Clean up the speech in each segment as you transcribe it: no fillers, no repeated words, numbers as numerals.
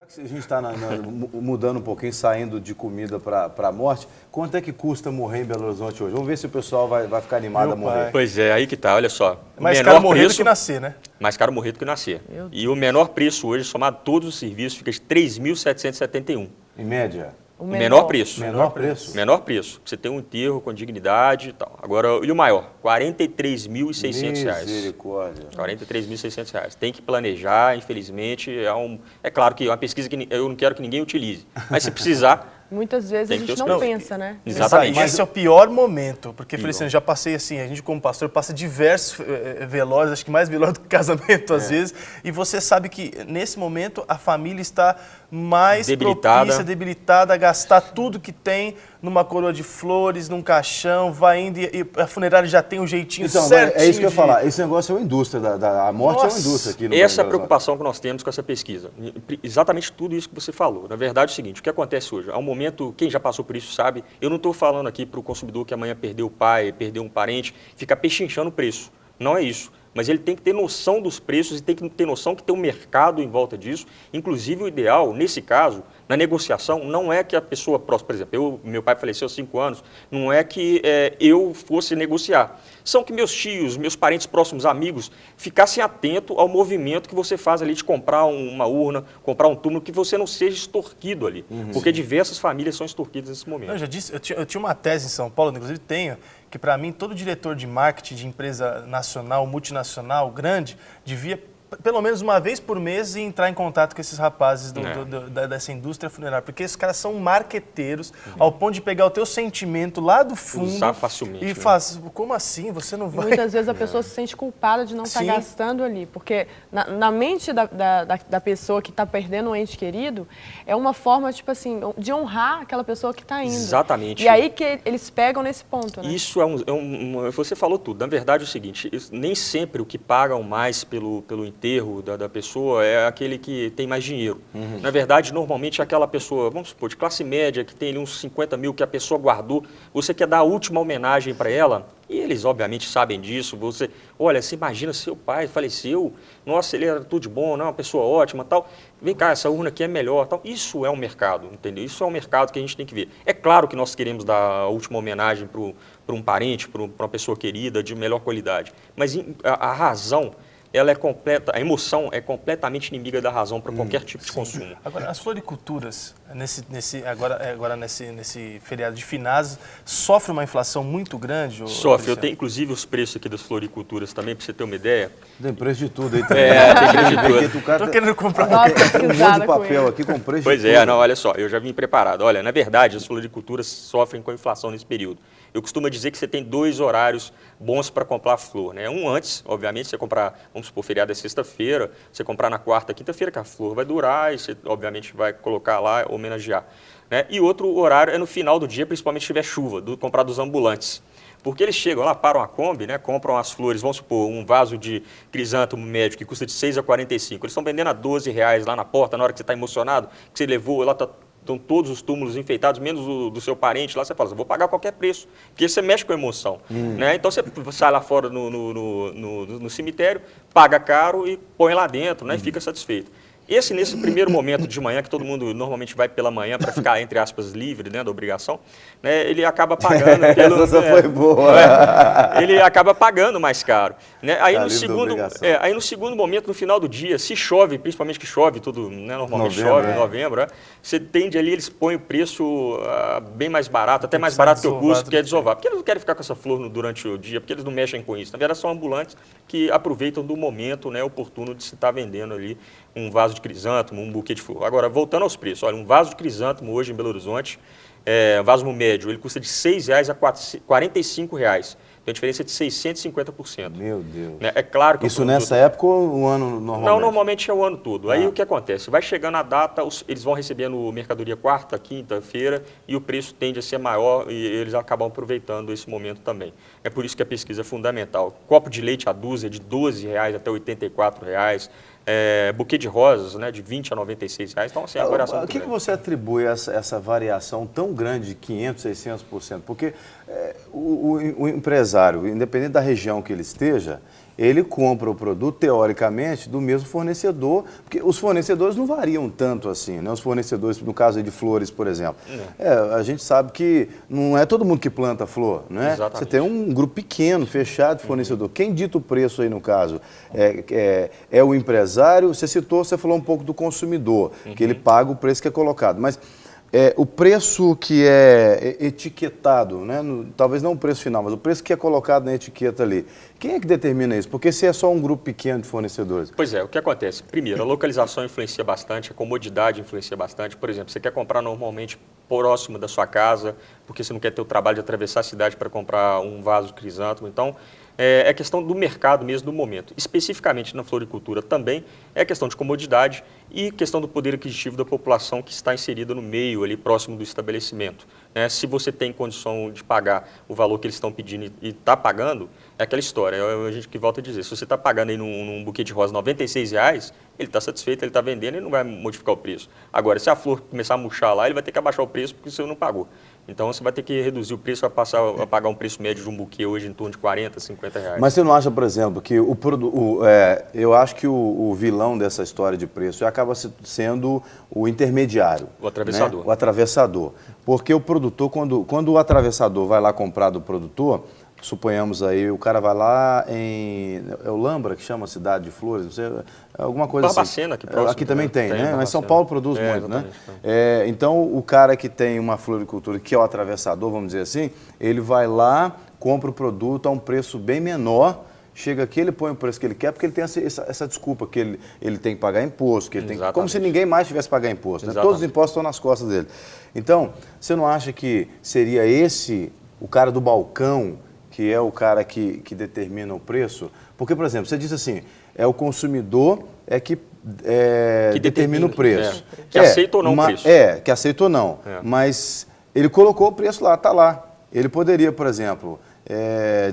A gente está mudando um pouquinho, saindo de comida para a morte. Quanto é que custa morrer em Belo Horizonte hoje? Vamos ver se o pessoal vai ficar animado a morrer. Pois é, aí que tá, olha só. É mais caro morrer do que nascer, né? Mais caro morrer do que nascer. E o menor preço hoje, somado todos os serviços, fica de R$ 3.771. Em média? O menor preço. Menor preço? Menor preço. Você tem um enterro com dignidade e tal. Agora, e o maior? R$ 43.600. Misericórdia. R$ 43.600. Tem que planejar, infelizmente. É claro que é uma pesquisa que eu não quero que ninguém utilize. Mas se precisar... Muitas vezes a gente não pensa, né? Exatamente. Esse é o pior momento, porque, Feliciano, já passei assim, a gente como pastor passa diversos velórios, acho que mais velório do que casamento às vezes, e você sabe que nesse momento a família está mais propícia, debilitada a gastar tudo que tem numa coroa de flores, num caixão, vai indo e a funerária já tem um jeitinho certinho. É isso que eu ia falar, esse negócio é uma indústria, a morte é uma indústria aqui no Brasil. Essa é a preocupação que nós temos com essa pesquisa, exatamente tudo isso que você falou. Na verdade é o seguinte, o que acontece hoje, há um momento, quem já passou por isso sabe, eu não estou falando aqui para o consumidor que amanhã perdeu o pai, perdeu um parente, ficar pechinchando o preço, não é isso. Mas ele tem que ter noção dos preços e tem que ter noção que tem um mercado em volta disso. Inclusive, o ideal, nesse caso, na negociação, não é que a pessoa próxima, por exemplo, meu pai faleceu há 5 anos, não é que eu fosse negociar. São que meus tios, meus parentes próximos, amigos, ficassem atentos ao movimento que você faz ali de comprar uma urna, comprar um túmulo, que você não seja extorquido ali. Porque diversas famílias são extorquidas nesse momento. Eu já disse, eu tinha uma tese em São Paulo, inclusive tenho, que para mim todo diretor de marketing de empresa nacional, multinacional, grande, devia pelo menos uma vez por mês entrar em contato com esses rapazes dessa indústria funerária, porque esses caras são marqueteiros ao ponto de pegar o teu sentimento lá do fundo usar facilmente, e faz, como assim? Você não vai... Muitas vezes a pessoa se sente culpada de não estar gastando ali, porque na mente da pessoa que está perdendo um ente querido, é uma forma, tipo assim, de honrar aquela pessoa que está indo. Exatamente. E aí que eles pegam nesse ponto, né? Isso você falou tudo. Na verdade é o seguinte, nem sempre o que pagam mais pelo enterro da pessoa é aquele que tem mais dinheiro. Na verdade, normalmente é aquela pessoa, vamos supor, de classe média, que tem ali uns 50 mil que a pessoa guardou, você quer dar a última homenagem para ela, e eles obviamente sabem disso, olha, você imagina seu pai faleceu, nossa, ele era tudo de bom, não, uma pessoa ótima, tal, vem cá, essa urna aqui é melhor, tal. Isso é um mercado, entendeu? Isso é um mercado que a gente tem que ver. É claro que nós queremos dar a última homenagem para um parente, para uma pessoa querida, de melhor qualidade, mas a razão, ela é completa, a emoção é completamente inimiga da razão para qualquer tipo de consumo. Agora, as floriculturas, agora nesse feriado de finados, sofre uma inflação muito grande? Sofre. Eu tenho, inclusive, os preços aqui das floriculturas também, para você ter uma ideia. Tem preço de tudo aí. Tem preço de tudo. Estou querendo comprar um monte de papel aqui com preço de tudo. Pois é, não, olha só, eu já vim preparado. Olha, na verdade, as floriculturas sofrem com a inflação nesse período. Eu costumo dizer que você tem 2 horários bons para comprar flor, né? Um antes, obviamente, você comprar, vamos supor, feriado é sexta-feira, você comprar na quarta, quinta-feira, que a flor vai durar e você, obviamente, vai colocar lá, homenagear. Né? E outro horário é no final do dia, principalmente se tiver chuva, comprar dos ambulantes. Porque eles chegam lá, param a Kombi, né, compram as flores, vamos supor, um vaso de crisântemo médio que custa de 6 a 45. Eles estão vendendo a R$12 lá na porta, na hora que você está emocionado, que você levou, lá estão todos os túmulos enfeitados, menos o do seu parente lá, você fala, vou pagar qualquer preço, porque você mexe com a emoção. Né? Então você sai lá fora no cemitério, paga caro e põe lá dentro, né, e fica satisfeito. Nesse primeiro momento de manhã, que todo mundo normalmente vai pela manhã para ficar, entre aspas, livre, né, da obrigação, né, ele acaba pagando pelo... Essa foi boa. Ele acaba pagando mais caro. Né? Aí no segundo momento, no final do dia, se chove, principalmente que chove, tudo, né, normalmente chove em novembro, né, você tende ali, eles põem o preço bem mais barato, até mais barato que o custo, que é desovar. Porque eles não querem ficar com essa flor durante o dia, porque eles não mexem com isso. Na verdade, são ambulantes que aproveitam do momento, né, oportuno de se estar vendendo ali um vaso de crisântemo, um buquê de flor. Agora, voltando aos preços, olha, um vaso de crisântemo hoje em Belo Horizonte, vaso médio, ele custa de R$6 a R$45. Tem uma diferença de 650%. Meu Deus. Né? É claro que isso nessa época ou o ano normalmente? Não, normalmente é o ano todo. Aí o que acontece? Vai chegando a data, eles vão recebendo mercadoria quarta, quinta-feira e o preço tende a ser maior e eles acabam aproveitando esse momento também. É por isso que a pesquisa é fundamental. Copo de leite a dúzia de R$12 até R$84. Buquê de rosas, né, de R$20 a R$96. Então, assim, a variação O que você atribui essa variação tão grande de 500%, 600%? Porque o empresário, independente da região que ele esteja, ele compra o produto, teoricamente, do mesmo fornecedor, porque os fornecedores não variam tanto assim, né? Os fornecedores, no caso aí de flores, por exemplo. A gente sabe que não é todo mundo que planta flor, né? Exatamente. Você tem um grupo pequeno, fechado de fornecedor. Quem dita o preço aí, no caso, é o empresário. Você falou um pouco do consumidor, que ele paga o preço que é colocado, mas... o preço que é etiquetado, né? Talvez não o preço final, mas o preço que é colocado na etiqueta ali. Quem é que determina isso? Porque se é só um grupo pequeno de fornecedores. Pois é, o que acontece? Primeiro, a localização influencia bastante, a comodidade influencia bastante. Por exemplo, você quer comprar normalmente próximo da sua casa, porque você não quer ter o trabalho de atravessar a cidade para comprar um vaso de crisântemo. Então, é questão do mercado mesmo, do momento. Especificamente na floricultura também, é questão de comodidade e questão do poder aquisitivo da população que está inserida no meio, ali próximo do estabelecimento. Se você tem condição de pagar o valor que eles estão pedindo e está pagando, é aquela história, a gente que volta a dizer, se você está pagando aí num buquê de rosa R$ 96, ele está satisfeito, ele está vendendo, ele não vai modificar o preço. Agora, se a flor começar a murchar lá, ele vai ter que abaixar o preço porque você não pagou. Então, você vai ter que reduzir o preço, vai passar a pagar um preço médio de um buquê hoje em torno de R$ 40, R$ 50. Mas você não acha, por exemplo, que eu acho que o vilão dessa história de preço acaba sendo o intermediário. O atravessador. Né? O atravessador. Porque o produtor, quando o atravessador vai lá comprar do produtor, suponhamos aí, o cara vai lá é o Lambra, que chama a cidade de flores, não sei, alguma coisa Barbacena, assim. aqui próximo. Aqui também tem, né? Barbacena. Mas São Paulo produz muito, né? Então, o cara que tem uma floricultura, que é o atravessador, vamos dizer assim, ele vai lá, compra o produto a um preço bem menor, chega aqui, ele põe o preço que ele quer, porque ele tem essa desculpa que ele tem que pagar imposto, que ele tem, como se ninguém mais tivesse que pagar imposto. Né? Todos os impostos estão nas costas dele. Então, você não acha que seria esse, o cara do balcão, que é o cara que determina o preço? Porque, por exemplo, você disse assim, é o consumidor que determina o preço. Que aceita ou não o preço. Que aceita ou não. Mas ele colocou o preço lá, está lá. Ele poderia, por exemplo,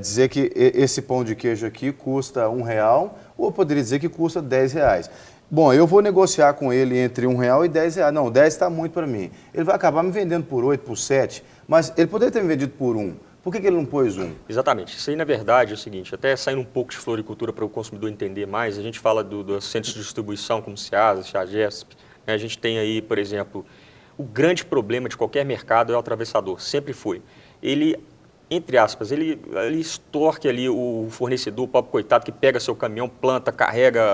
dizer que esse pão de queijo aqui custa R$1, ou poderia dizer que custa R$10. Bom, eu vou negociar com ele entre R$1 e R$10. Não, 10 está muito para mim. Ele vai acabar me vendendo por 8, por 7, mas ele poderia ter me vendido por 1. Por que ele não pôs 1? Exatamente. Isso aí, na verdade, é o seguinte, até saindo um pouco de floricultura para o consumidor entender mais, a gente fala dos centros de distribuição, como Ceasa, Chagesp, né? A gente tem aí, por exemplo, o grande problema de qualquer mercado é o atravessador, sempre foi. Ele, entre aspas, ele extorque ali o fornecedor, o pobre coitado, que pega seu caminhão, planta, carrega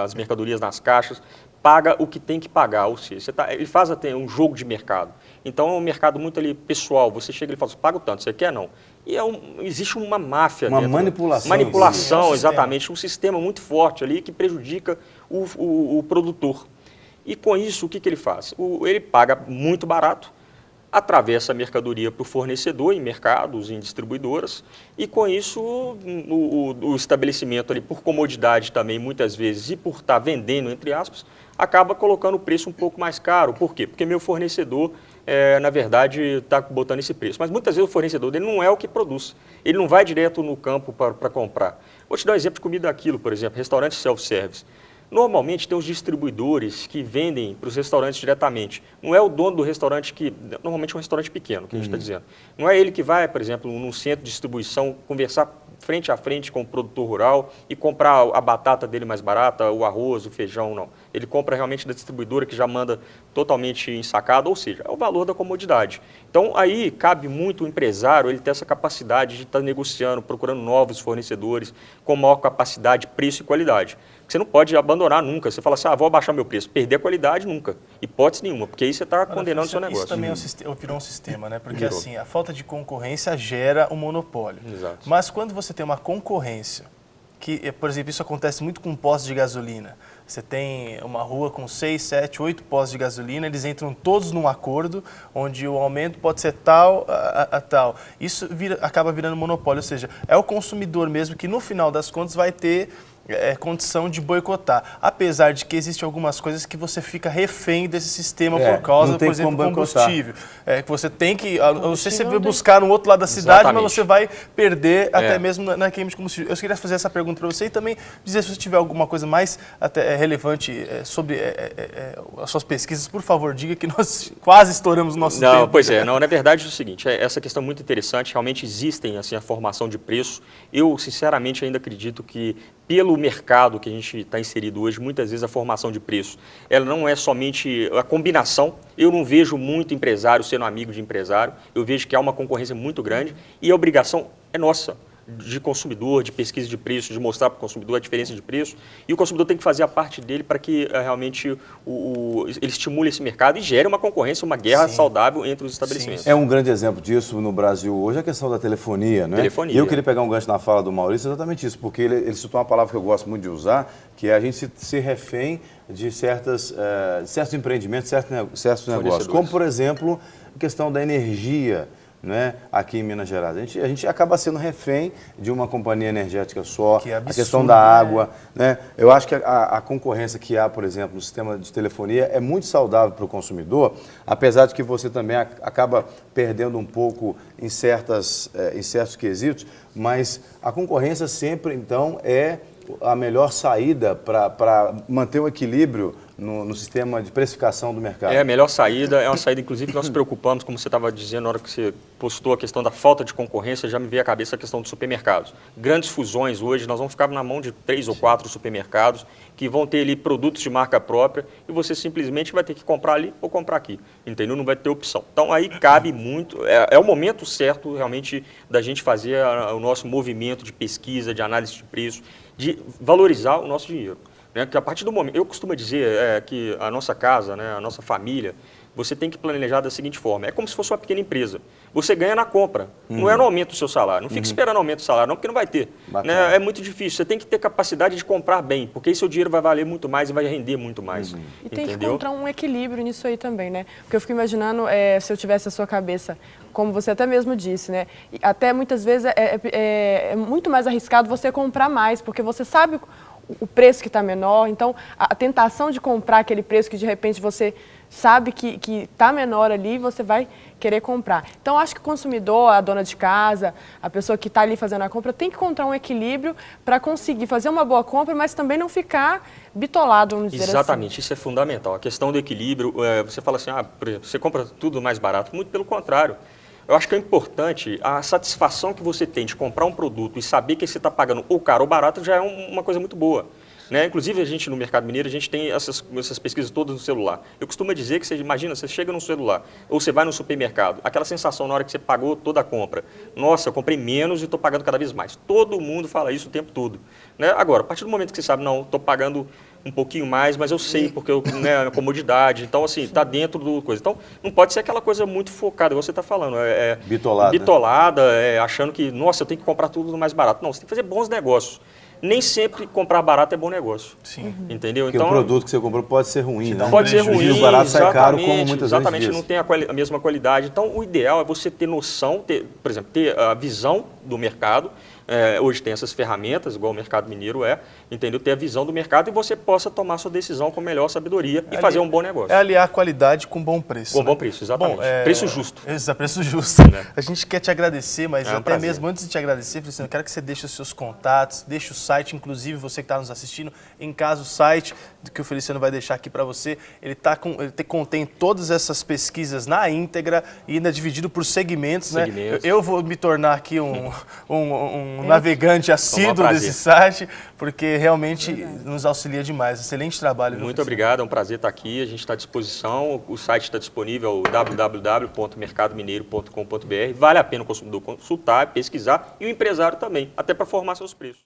as mercadorias nas caixas, paga o que tem que pagar, ou seja, ele faz até um jogo de mercado. Então, é um mercado muito ali pessoal. Você chega e fala assim, paga o tanto, você quer? Não. E existe uma máfia dentro. Manipulação. Manipulação, exatamente. Um sistema muito forte ali que prejudica o produtor. E com isso, o que ele faz? Ele paga muito barato, atravessa a mercadoria para o fornecedor em mercados, em distribuidoras, e com isso o estabelecimento ali, por comodidade também, muitas vezes, e por estar vendendo, entre aspas, acaba colocando o preço um pouco mais caro. Por quê? Porque meu fornecedor, na verdade, está botando esse preço. Mas muitas vezes o fornecedor dele não é o que produz. Ele não vai direto no campo para comprar. Vou te dar um exemplo de comida daquilo, por exemplo, restaurante self-service. Normalmente tem os distribuidores que vendem para os restaurantes diretamente. Não é o dono do restaurante normalmente é um restaurante pequeno, que a gente está dizendo. Não é ele que vai, por exemplo, num centro de distribuição, conversar frente a frente com o produtor rural e comprar a batata dele mais barata, o arroz, o feijão, não. Ele compra realmente da distribuidora que já manda totalmente ensacado, ou seja, é o valor da comodidade. Então, aí cabe muito o empresário, ele ter essa capacidade de estar negociando, procurando novos fornecedores com maior capacidade, preço e qualidade. Você não pode abandonar nunca. Você fala assim, vou abaixar meu preço. Perder a qualidade nunca. Hipótese nenhuma, porque aí você está condenando o seu negócio. Isso também virou um sistema, né? Porque assim, a falta de concorrência gera um monopólio. Exato. Mas quando você tem uma concorrência, que, por exemplo, isso acontece muito com postos de gasolina. Você tem uma rua com 6, 7, 8 postos de gasolina, eles entram todos num acordo, onde o aumento pode ser tal a tal. Isso acaba virando monopólio, ou seja, é o consumidor mesmo que, no final das contas, vai ter condição de boicotar. Apesar de que existem algumas coisas que você fica refém desse sistema por não causa, tem por exemplo, do como boicotar. combustível. Que você tem que... Não sei se você vai buscar no outro lado da cidade, Exatamente. mas você vai perder até mesmo na queima de combustível. Eu queria fazer essa pergunta para você e também dizer se você tiver alguma coisa mais até relevante sobre as suas pesquisas, por favor, diga que nós quase estouramos o nosso tempo. Não, pois é. Não, na verdade é o seguinte, essa questão é muito interessante, realmente existem assim, a formação de preço. Eu, sinceramente, ainda acredito que pelo mercado que a gente está inserido hoje, muitas vezes a formação de preço, ela não é somente a combinação. Eu não vejo muito empresário sendo amigo de empresário, eu vejo que há uma concorrência muito grande e a obrigação é nossa, de consumidor, de pesquisa de preço, de mostrar para o consumidor a diferença de preço. E o consumidor tem que fazer a parte dele para que realmente ele estimule esse mercado e gere uma concorrência, uma guerra saudável entre os estabelecimentos. É um grande exemplo disso no Brasil hoje, a questão da telefonia, né? Telefonia. E eu queria pegar um gancho na fala do Maurício, exatamente isso, porque ele citou uma palavra que eu gosto muito de usar, que é a gente ser refém de certos empreendimentos, certos negócios. Como, por exemplo, a questão da energia, né, aqui em Minas Gerais. A gente acaba sendo refém de uma companhia energética só, Que absurdo, a questão da água. Né? Eu acho que a concorrência que há, por exemplo, no sistema de telefonia é muito saudável para o consumidor, apesar de que você também acaba perdendo um pouco em certos quesitos, mas a concorrência sempre, então, é a melhor saída para manter o equilíbrio no sistema de precificação do mercado. É a melhor saída, é uma saída, inclusive, que nós nos preocupamos, como você estava dizendo na hora que você postou a questão da falta de concorrência, já me veio à cabeça a questão dos supermercados. Grandes fusões hoje, nós vamos ficar na mão de 3 ou 4 supermercados que vão ter ali produtos de marca própria e você simplesmente vai ter que comprar ali ou comprar aqui, entendeu? Não vai ter opção. Então, aí cabe muito, é o momento certo, realmente, da gente fazer o nosso movimento de pesquisa, de análise de preço, de valorizar o nosso dinheiro. Que a partir do momento, eu costumo dizer que a nossa casa, né, a nossa família, você tem que planejar da seguinte forma, é como se fosse uma pequena empresa. Você ganha na compra, não é no aumento do seu salário. Não fica esperando aumento do salário, não, porque não vai ter. Né? É muito difícil, você tem que ter capacidade de comprar bem, porque aí seu dinheiro vai valer muito mais e vai render muito mais. E tem que encontrar um equilíbrio nisso aí também, né? Porque eu fico imaginando, se eu tivesse a sua cabeça, como você até mesmo disse, né? E até muitas vezes é muito mais arriscado você comprar mais, porque você sabe o preço que está menor, então a tentação de comprar aquele preço que de repente você sabe que está menor ali, você vai querer comprar. Então acho que o consumidor, a dona de casa, a pessoa que está ali fazendo a compra, tem que encontrar um equilíbrio para conseguir fazer uma boa compra, mas também não ficar bitolado, vamos dizer assim. Exatamente, isso é fundamental. A questão do equilíbrio, você fala assim, por exemplo, você compra tudo mais barato, muito pelo contrário. Eu acho que é importante a satisfação que você tem de comprar um produto e saber que você está pagando ou caro ou barato já é uma coisa muito boa. Né? Inclusive, a gente no mercado mineiro, a gente tem essas pesquisas todas no celular. Eu costumo dizer que você imagina, você chega no celular ou você vai no supermercado, aquela sensação na hora que você pagou toda a compra. Nossa, eu comprei menos e estou pagando cada vez mais. Todo mundo fala isso o tempo todo. Né? Agora, a partir do momento que você sabe, não, estou pagando um pouquinho mais, mas eu sei, porque a comodidade, então assim, está dentro do coisa. Então, não pode ser aquela coisa muito focada, você está falando, bitolada, achando que, nossa, eu tenho que comprar tudo mais barato. Não, você tem que fazer bons negócios. Nem sempre comprar barato é bom negócio. Sim. Entendeu? Porque o produto que você comprou pode ser ruim, né? Pode ser ruim, o barato sai caro, como muitas exatamente, vezes não tem a mesma qualidade. Então, o ideal é você ter noção, por exemplo, ter a visão do mercado. Hoje tem essas ferramentas, igual o mercado mineiro entendeu? Ter a visão do mercado e você possa tomar sua decisão com melhor sabedoria e fazer um bom negócio. É aliar qualidade com bom preço. Com bom preço, exatamente. Bom, preço justo. Preço justo. A gente quer te agradecer, mas até mesmo antes de te agradecer, Feliciano, eu quero que você deixe os seus contatos, deixe o site, inclusive você que está nos assistindo, em casa o site que o Feliciano vai deixar aqui para você, ele contém todas essas pesquisas na íntegra e ainda dividido por segmentos. Né? Eu vou me tornar aqui um navegante assíduo desse site, porque realmente nos auxilia demais. Excelente trabalho. Muito obrigado, é um prazer estar aqui, a gente está à disposição, o site está disponível, www.mercadomineiro.com.br, vale a pena o consumidor consultar, pesquisar e o empresário também, até para formar seus preços.